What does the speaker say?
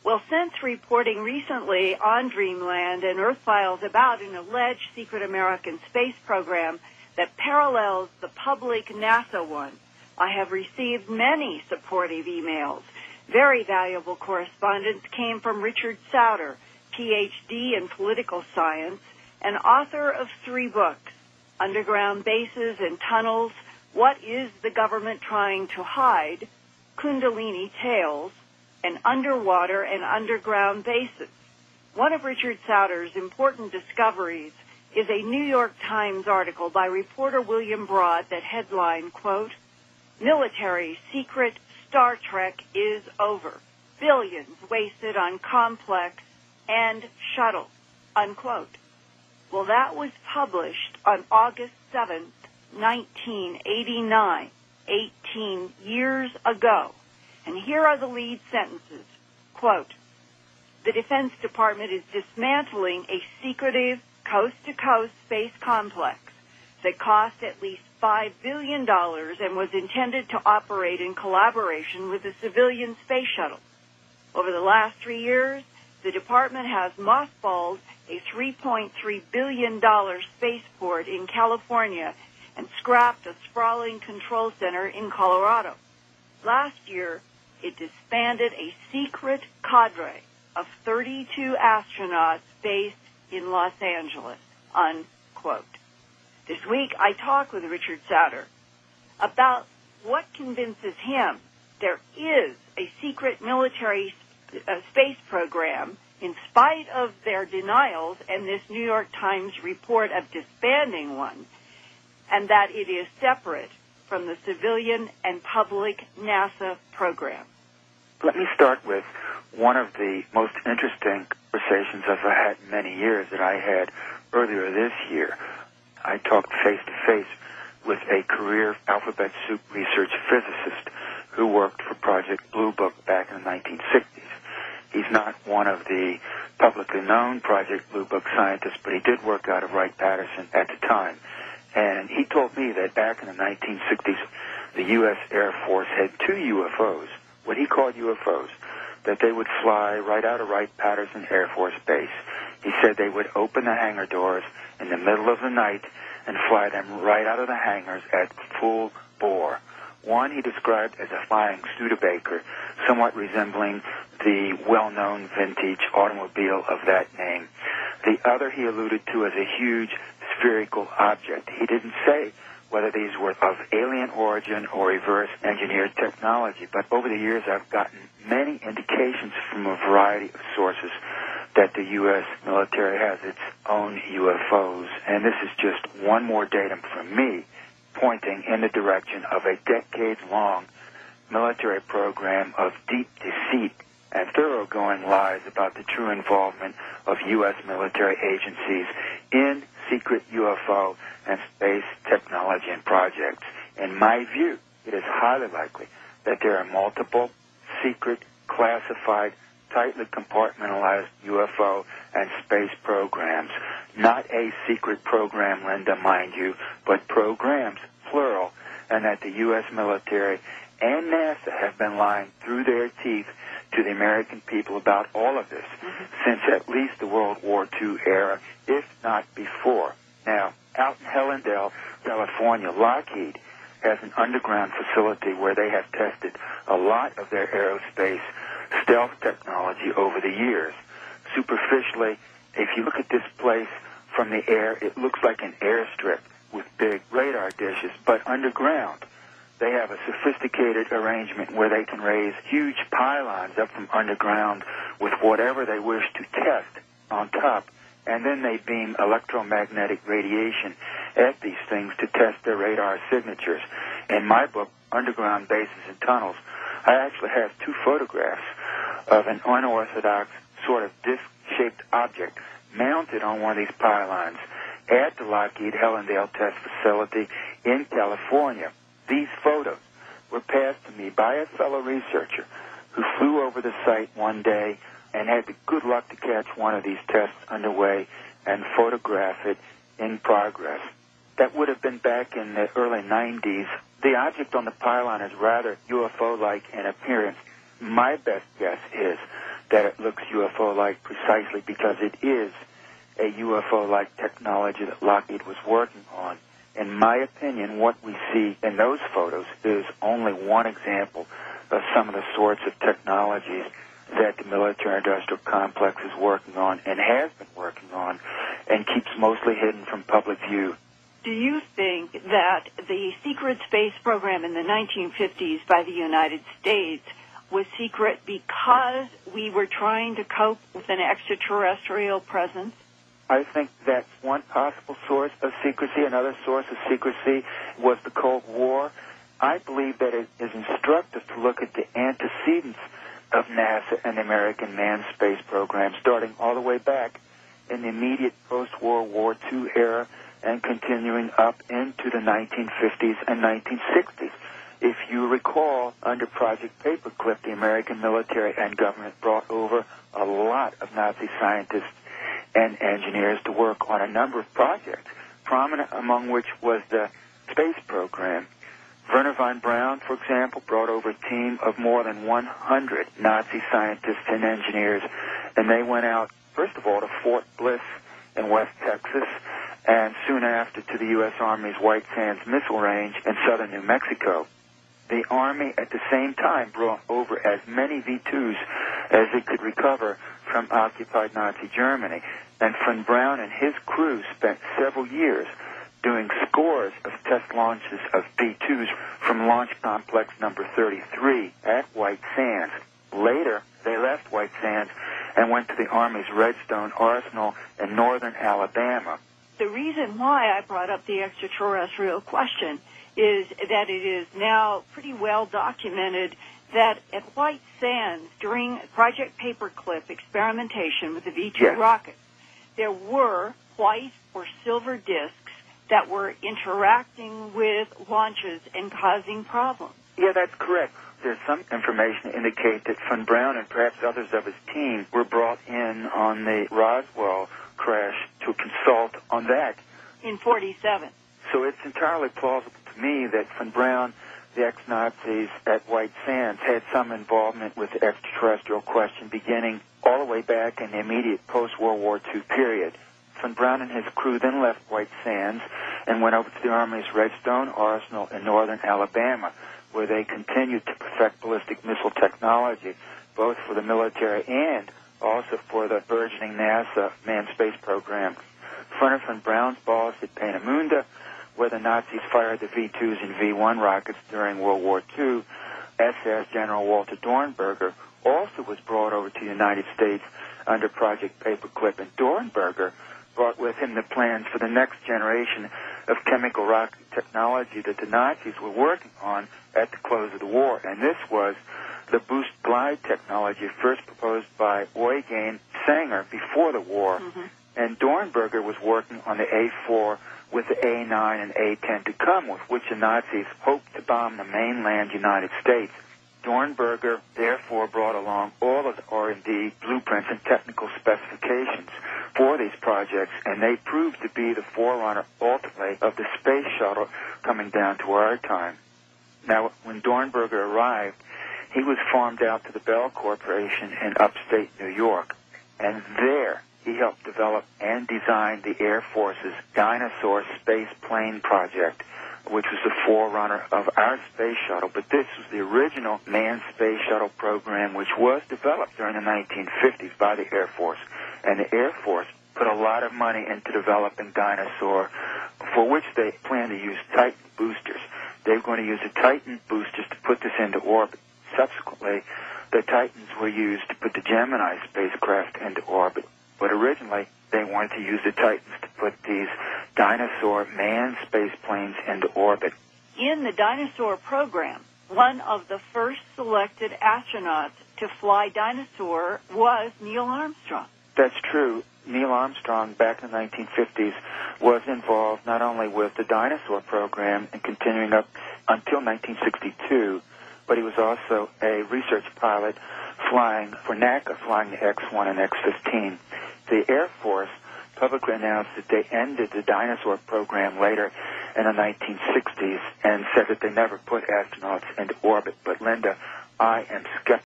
Well, since reporting recently on Dreamland and Earth Files about an alleged secret American space program that parallels the public NASA one, I have received many supportive emails. Very valuable correspondence came from Richard Sauder, Ph.D. in political science, and author of 3 books, Underground Bases and Tunnels, What is the Government Trying to Hide?, Kundalini Tales, and Underwater and Underground Bases. One of Richard Sauder's important discoveries is a New York Times article by reporter William Broad that headlined, quote, "Military Secret Star Trek is over. Billions wasted on complex and shuttle," unquote. Well, that was published on August 7th, 1989, 18 years ago. And here are the lead sentences. Quote, "The Defense Department is dismantling a secretive coast-to-coast space complex that cost at least $5 billion and was intended to operate in collaboration with the civilian space shuttle. Over the last 3 years, the department has mothballed a $3.3 billion spaceport in California and scrapped a sprawling control center in Colorado. Last year, it disbanded a secret cadre of 32 astronauts based in Los Angeles," unquote. This week, I talked with Richard Sauder about what convinces him there is a secret military space program in spite of their denials and this New York Times report of disbanding one, and that it is separate from the civilian and public NASA program. Let me start with one of the most interesting conversations I've had in many years that I had earlier this year. I talked face-to-face with a career alphabet soup research physicist who worked for Project Blue Book back in the 1960s. He's not one of the publicly known Project Blue Book scientists, but he did work out of Wright-Patterson at the time. And he told me that back in the 1960s, the U.S. Air Force had 2 UFOs, what he called UFOs, that they would fly right out of Wright-Patterson Air Force Base. He said they would open the hangar doors in the middle of the night and fly them right out of the hangars at full bore. One he described as a flying Studebaker, somewhat resembling the well-known vintage automobile of that name. The other he alluded to as a huge spherical object. He didn't say whether these were of alien origin or reverse engineered technology, but over the years I've gotten many indications from a variety of sources that the U.S. military has its own UFOs, and this is just one more datum from me pointing in the direction of a decades-long military program of deep deceit and thoroughgoing lies about the true involvement of U.S. military agencies in secret UFO and space technology and projects. In my view, it is highly likely that there are multiple secret, classified, tightly compartmentalized UFO and space programs. Not a secret program, Linda, mind you, but programs, plural, and that the U.S. military and NASA have been lying through their teeth to the American people about all of this since at least the World War II era, if not before. Now, out in Helendale, California, Lockheed has an underground facility where they have tested a lot of their aerospace stealth technology over the years. Superficially, if you look at this place from the air, it looks like an airstrip with big radar dishes, but underground they have a sophisticated arrangement where they can raise huge pylons up from underground with whatever they wish to test on top, and then they beam electromagnetic radiation at these things to test their radar signatures. In my book, Underground Bases and Tunnels, I actually have 2 photographs of an unorthodox sort of disc-shaped object mounted on one of these pylons at the Lockheed Helendale Test Facility in California. These photos were passed to me by a fellow researcher who flew over the site one day and had the good luck to catch one of these tests underway and photograph it in progress. That would have been back in the early 90s. The object on the pylon is rather UFO-like in appearance. My best guess is that it looks UFO-like precisely because it is a UFO-like technology that Lockheed was working on. In my opinion, what we see in those photos is only one example of some of the sorts of technologies that the military-industrial complex is working on and has been working on and keeps mostly hidden from public view. Do you think that the secret space program in the 1950s by the United States was secret because we were trying to cope with an extraterrestrial presence? I think that's one possible source of secrecy. Another source of secrecy was the Cold War. I believe that it is instructive to look at the antecedents of NASA and the American manned space program, starting all the way back in the immediate post-World War II era and continuing up into the 1950s and 1960s. If you recall, under Project Paperclip, the American military and government brought over a lot of Nazi scientists and engineers to work on a number of projects, prominent among which was the space program. Werner von Braun, for example, brought over a team of more than 100 Nazi scientists and engineers, and they went out, first of all, to Fort Bliss in West Texas, and soon after to the U.S. Army's White Sands Missile Range in southern New Mexico. The Army, at the same time, brought over as many V-2s as it could recover from occupied Nazi Germany. And von Braun and his crew spent several years doing scores of test launches of V-2s from Launch Complex number 33 at White Sands. Later, they left White Sands and went to the Army's Redstone Arsenal in northern Alabama. The reason why I brought up the extraterrestrial question is that it is now pretty well documented that at White Sands, during Project Paperclip experimentation with the V-2 rocket, there were white or silver disks that were interacting with launches and causing problems. Yeah, that's correct. There's some information to indicate that von Braun and perhaps others of his team were brought in on the Roswell crash to consult on that. In 47. So it's entirely plausible to me that von Braun, the ex-Nazis at White Sands, had some involvement with the extraterrestrial question beginning all the way back in the immediate post-World War II period. Von Braun and his crew then left White Sands and went over to the Army's Redstone Arsenal in northern Alabama, where they continued to perfect ballistic missile technology, both for the military and also for the burgeoning NASA manned space program. Werner von Braun's base at Peenemünde, where the Nazis fired the V-2s and V-1 rockets during World War II, SS General Walter Dornberger also was brought over to the United States under Project Paperclip, and Dornberger brought with him the plans for the next generation of chemical rocket technology that the Nazis were working on at the close of the war. And this was the boost glide technology first proposed by Eugen Sanger before the war. And Dornberger was working on the A-4 with the A-9 and A-10 to come, with which the Nazis hoped to bomb the mainland United States. Dornberger therefore brought along all of the R&D blueprints and technical specifications for these projects, and they proved to be the forerunner, ultimately, of the space shuttle coming down to our time. Now, when Dornberger arrived, he was farmed out to the Bell Corporation in upstate New York, and there he helped develop and design the Air Force's Dinosaur space plane project, which was the forerunner of our space shuttle. But this was the original manned space shuttle program, which was developed during the 1950s by the Air Force. And the Air Force put a lot of money into developing Dinosaur, for which they planned to use Titan boosters. They were going to use the Titan boosters to put this into orbit. Subsequently, the Titans were used to put the Gemini spacecraft into orbit. But originally, they wanted to use the Titans to put these Dinosaur manned space planes into orbit. In the Dinosaur program, one of the first selected astronauts to fly Dinosaur was Neil Armstrong. That's true. Neil Armstrong, back in the 1950s, was involved not only with the Dinosaur program and continuing up until 1962, but he was also a research pilot flying for NACA, flying the X-1 and X-15. The Air Force publicly announced that they ended the Dinosaur program later in the 1960s and said that they never put astronauts into orbit. But, Linda, I am skeptical